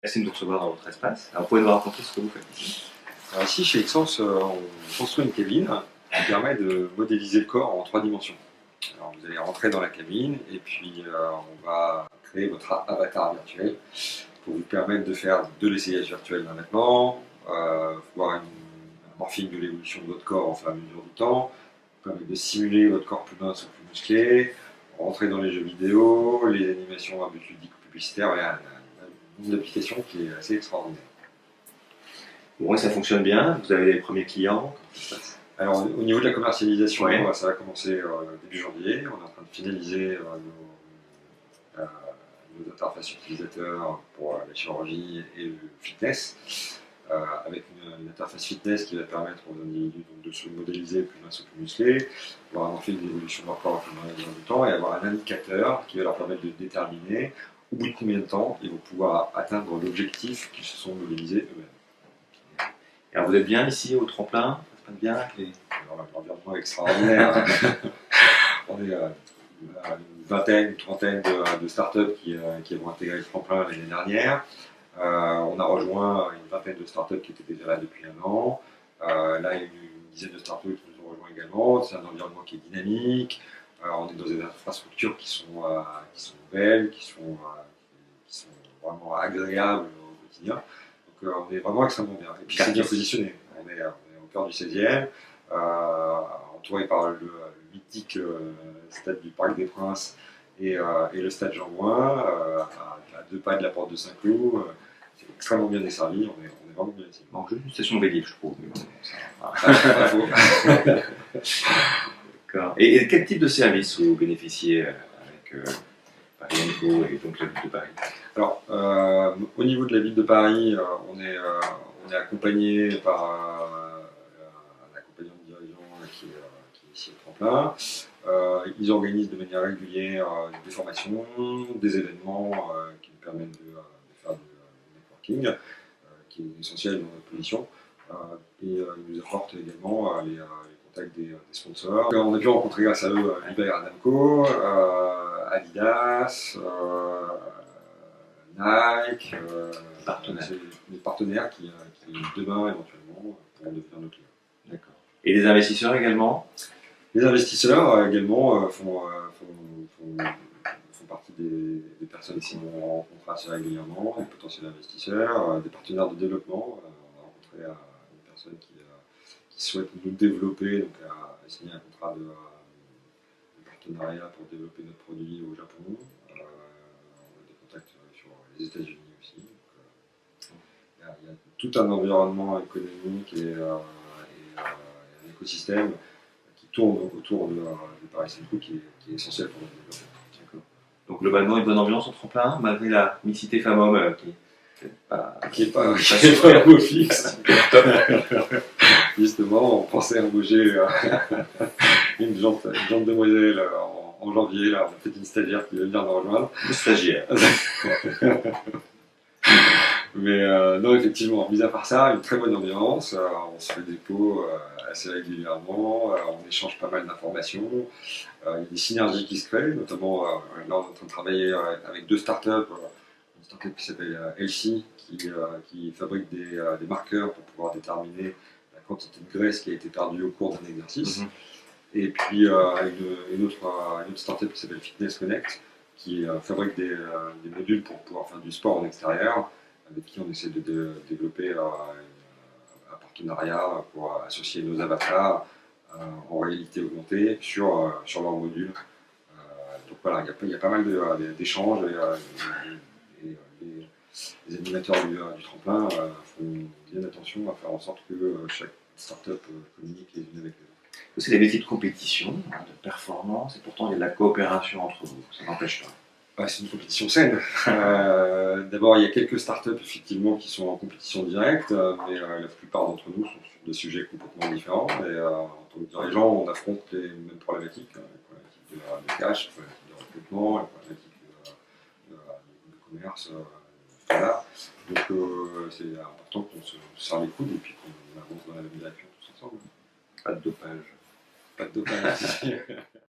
Merci de nous recevoir dans votre espace. Alors, vous pouvez nous raconter ce que vous faites ici? Alors ici, chez Exens, on construit une cabine qui permet de modéliser le corps en 3 dimensions. Alors vous allez rentrer dans la cabine et puis on va créer votre avatar virtuel pour vous permettre de faire de l'essayage virtuel d'un vêtement, voir un morphing de l'évolution de votre corps au fur et à mesure du temps, permettre de simuler votre corps plus mince ou plus musclé, rentrer dans les jeux vidéo, les animations à but ludique ou publicitaire, il y a un nombre d'applications qui est assez extraordinaire. Bon, et ça fonctionne bien? Vous avez les premiers clients? Comment ça se passe? Alors, au niveau de la commercialisation, Ouais. ça va commencer début janvier. On est en train de finaliser nos interfaces utilisateurs pour la chirurgie et le fitness, avec une interface fitness qui va permettre aux individus de se modéliser plus mince ou plus musclé, avoir un morphing d'évolution de leur corps au fur et à mesure du temps et avoir un indicateur qui va leur permettre de déterminer au bout de combien de temps ils vont pouvoir atteindre l'objectif qu'ils se sont modélisés eux-mêmes. Alors, vous êtes bien ici au tremplin? Ça se passe bien? L'environnement est extraordinaire. On est une vingtaine, une trentaine de startups qui ont intégré le tremplin l'année dernière. On a rejoint une vingtaine de startups qui étaient déjà là depuis un an. Là, il y a une dizaine de startups qui nous ont rejoint également. C'est un environnement qui est dynamique. On est dans des infrastructures qui sont belles, qui sont vraiment agréables au quotidien. Donc on est vraiment extrêmement bien. Et puis c'est bien positionné. On est au cœur du 16e, entouré par le mythique stade du Parc des Princes et le stade Jean-Bouin, à 2 pas de la porte de Saint-Cloud. C'est extrêmement bien desservi, on est vraiment bien ici. Bon, juste une station Vélib, je trouve. Mais bon, D'accord. Et quel type de service vous bénéficiez avec Paris Info et donc la ville de Paris? Alors, au niveau de la ville de Paris, on est accompagné par un accompagnant de dirigeant qui est ici au tremplin. Ils organisent de manière régulière des formations, des événements qui nous permettent de faire du networking, qui est essentiel dans notre position. Et ils nous apportent également les contacts des sponsors. On a pu rencontrer grâce à eux Liber Adamco, Adidas, Nike, des partenaires qui demain éventuellement pourront devenir nos clients. D'accord. Et les investisseurs également? Les investisseurs également font partie des personnes qui nous rencontrent assez régulièrement, des potentiels investisseurs, des partenaires de développement. On a rencontré une personne qui souhaite nous développer, donc a signé un contrat de partenariat pour développer notre produit au Japon. On a des contacts sur les États-Unis aussi. Il y a tout un environnement économique et un écosystème qui tourne autour de Paris Saint-Cloud qui est essentiel pour notre développement. Donc globalement une bonne ambiance au tremplin, malgré la mixité femmes-hommes qui n'est pas un mot fixe. Justement, on pensait embaucher une jeune demoiselle en janvier. Là, on a fait une stagiaire qui va venir nous rejoindre. Une stagiaire. Mais non, effectivement, mis à part ça, une très bonne ambiance. On se fait des calls assez régulièrement. On échange pas mal d'informations. Il y a des synergies qui se créent, notamment là, on est en train de travailler avec 2 startups. Une startup qui s'appelle Elsie, qui fabrique des marqueurs pour pouvoir déterminer la quantité de graisse qui a été perdue au cours d'un exercice. Et puis une autre startup qui s'appelle Fitness Connect, qui fabrique des modules pour pouvoir faire du sport en extérieur, avec qui on essaie de développer un partenariat pour associer nos avatars en réalité augmentée sur leur module. Donc voilà, il y a pas mal d'échanges et les animateurs du tremplin font bien attention à faire en sorte que chaque start-up communique les unes avec les autres. C'est des métiers de compétition, de performance, et pourtant il y a de la coopération entre vous, ça n'empêche pas. C'est une compétition saine. D'abord, il y a quelques startups effectivement qui sont en compétition directe, mais la plupart d'entre nous sont sur des sujets complètement différents. Et en tant que dirigeant, on affronte les mêmes problématiques, les problématiques de cash, les problématiques de recrutement, les problématiques de commerce. Voilà. Donc c'est important qu'on se serre les coudes et puis qu'on avance dans la même direction tous ensemble. Pas de dopage. Pas de dopage.